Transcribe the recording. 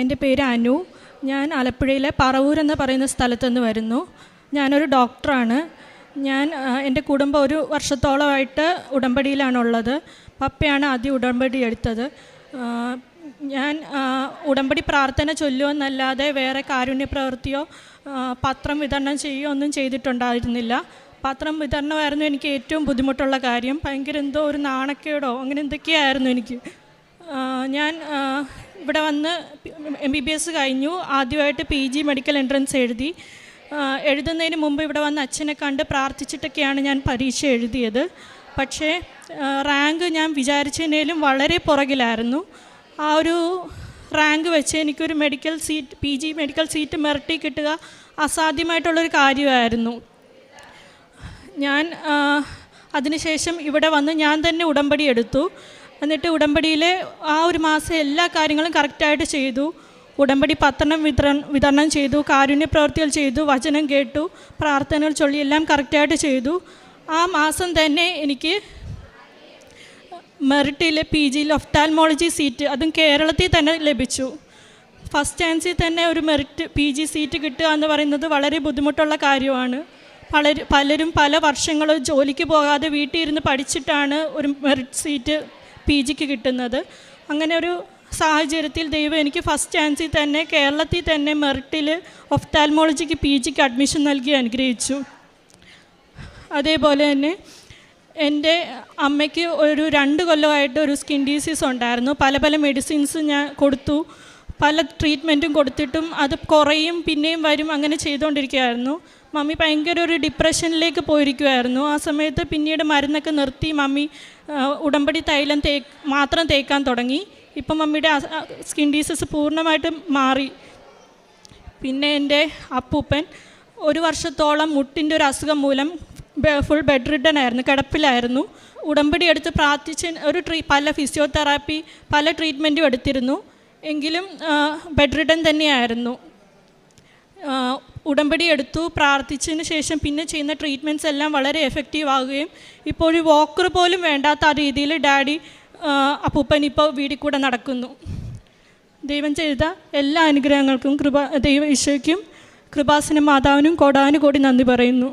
എൻ്റെ പേര് അനു. ഞാൻ ആലപ്പുഴയിലെ പറവൂർ എന്ന് പറയുന്ന സ്ഥലത്തു നിന്ന് വരുന്നു. ഞാനൊരു ഡോക്ടറാണ്. എൻ്റെ കുടുംബം ഒരു വർഷത്തോളമായിട്ട് ഉടമ്പടിയിലാണുള്ളത്. പപ്പയാണ് ആദ്യം ഉടമ്പടി എടുത്തത്. ഞാൻ ഉടമ്പടി പ്രാർത്ഥന ചൊല്ലുമെന്നല്ലാതെ വേറെ കാരുണ്യ പ്രവൃത്തിയോ പത്രം വിതരണം ചെയ്യുകയോ ഒന്നും ചെയ്തിട്ടുണ്ടായിരുന്നില്ല. പത്രം വിതരണമായിരുന്നു എനിക്ക് ഏറ്റവും ബുദ്ധിമുട്ടുള്ള കാര്യം. ഭയങ്കര എന്തോ ഒരു നാണക്കേടോ അങ്ങനെ എന്തൊക്കെയായിരുന്നു എനിക്ക്. ഞാൻ ഇവിടെ വന്ന് MBBS കഴിഞ്ഞു. ആദ്യമായിട്ട് PG മെഡിക്കൽ എൻട്രൻസ് എഴുതി. എഴുതുന്നതിന് മുമ്പ് ഇവിടെ വന്ന് അച്ഛനെ കണ്ട് പ്രാർത്ഥിച്ചിട്ടൊക്കെയാണ് ഞാൻ പരീക്ഷ എഴുതിയത്. പക്ഷേ റാങ്ക് ഞാൻ വിചാരിച്ചതിനേലും വളരെ പുറകിലായിരുന്നു. ആ ഒരു റാങ്ക് വെച്ച് എനിക്കൊരു medical seat PG medical seat മെറിറ്റിൽ കിട്ടുക അസാധ്യമായിട്ടുള്ളൊരു കാര്യമായിരുന്നു. ഞാൻ അതിനുശേഷം ഇവിടെ വന്ന് ഞാൻ തന്നെ ഉടമ്പടി എടുത്തു. എന്നിട്ട് ഉടമ്പടിയിൽ ആ ഒരു മാസം എല്ലാ കാര്യങ്ങളും കറക്റ്റായിട്ട് ചെയ്തു. ഉടമ്പടി പത്രം വിതരണം ചെയ്തു, കാരുണ്യ പ്രവൃത്തികൾ ചെയ്തു, വചനം കേട്ടു, പ്രാർത്ഥനകൾ ചൊല്ലി എല്ലാം കറക്റ്റായിട്ട് ചെയ്തു. ആ മാസം തന്നെ എനിക്ക് മെറിറ്റിലെ PGയിൽ ഒഫ്താൽമോളജി സീറ്റ്, അതും കേരളത്തിൽ തന്നെ ലഭിച്ചു. ഫസ്റ്റ് ചാൻസിൽ തന്നെ ഒരു മെറിറ്റ് PG സീറ്റ് കിട്ടുക എന്ന് പറയുന്നത് വളരെ ബുദ്ധിമുട്ടുള്ള കാര്യമാണ്. പലരും പല വർഷങ്ങൾ ജോലിക്ക് പോകാതെ വീട്ടിൽ ഇരുന്ന് പഠിച്ചിട്ടാണ് ഒരു മെറിറ്റ് സീറ്റ് PGക്ക് കിട്ടുന്നത്. അങ്ങനെ ഒരു സാഹചര്യത്തിൽ ദൈവം എനിക്ക് ഫസ്റ്റ് ചാൻസിൽ തന്നെ കേരളത്തിൽ തന്നെ മെറിറ്റിൽ ഒഫ്താൽമോളജിക്ക് PGക്ക് അഡ്മിഷൻ നൽകി അനുഗ്രഹിച്ചു. അതേപോലെ തന്നെ എൻ്റെ അമ്മയ്ക്ക് ഒരു 2 കൊല്ലമായിട്ട് ഒരു സ്കിൻ ഡിസീസ് ഉണ്ടായിരുന്നു. പല മെഡിസിൻസ് ഞാൻ കൊടുത്തു, പല ട്രീറ്റ്മെൻറ്റും കൊടുത്തിട്ടും അത് കുറയും പിന്നെയും വരും, അങ്ങനെ ചെയ്തുകൊണ്ടിരിക്കുകയായിരുന്നു. മമ്മി ഭയങ്കര ഒരു ഡിപ്രഷനിലേക്ക് പോയിരിക്കുമായിരുന്നു. ആ സമയത്ത് പിന്നീട് മരുന്നൊക്കെ നിർത്തി മമ്മി ഉടമ്പടി തൈലം മാത്രം തേക്കാൻ തുടങ്ങി. ഇപ്പം മമ്മിയുടെ സ്കിൻ ഡിസീസ് പൂർണ്ണമായിട്ടും മാറി. പിന്നെ എൻ്റെ അപ്പൂപ്പൻ 1 വർഷത്തോളം മുട്ടിൻ്റെ ഒരു അസുഖം മൂലം ഫുൾ ബെഡ് റിഡൻ ആയിരുന്നു, കിടപ്പിലായിരുന്നു. ഉടമ്പടി എടുത്ത് പ്രാർത്ഥിച്ച് പല ഫിസിയോതെറാപ്പി പല ട്രീറ്റ്മെൻറ്റും എടുത്തിരുന്നു. എങ്കിലും ബെഡ് റിഡൻ തന്നെയായിരുന്നു. ഉടമ്പടി എടുത്തു, പ്രാർത്ഥിച്ചതിന് ശേഷം പിന്നെ ചെയ്യുന്ന ട്രീറ്റ്മെൻറ്റ്സ് എല്ലാം വളരെ എഫക്റ്റീവ് ആവുകയും ഇപ്പോൾ ഒരു വാക്കർ പോലും വേണ്ടാത്ത ആ രീതിയിൽ അപ്പൂപ്പൻ ഇപ്പോൾ വീട്ടിൽ കൂടെ നടക്കുന്നു. ദൈവം ചെയ്ത എല്ലാ അനുഗ്രഹങ്ങൾക്കും ഈശോയ്ക്കും കൃപാസന മാതാവിനും കോടാനുകോടി നന്ദി പറയുന്നു.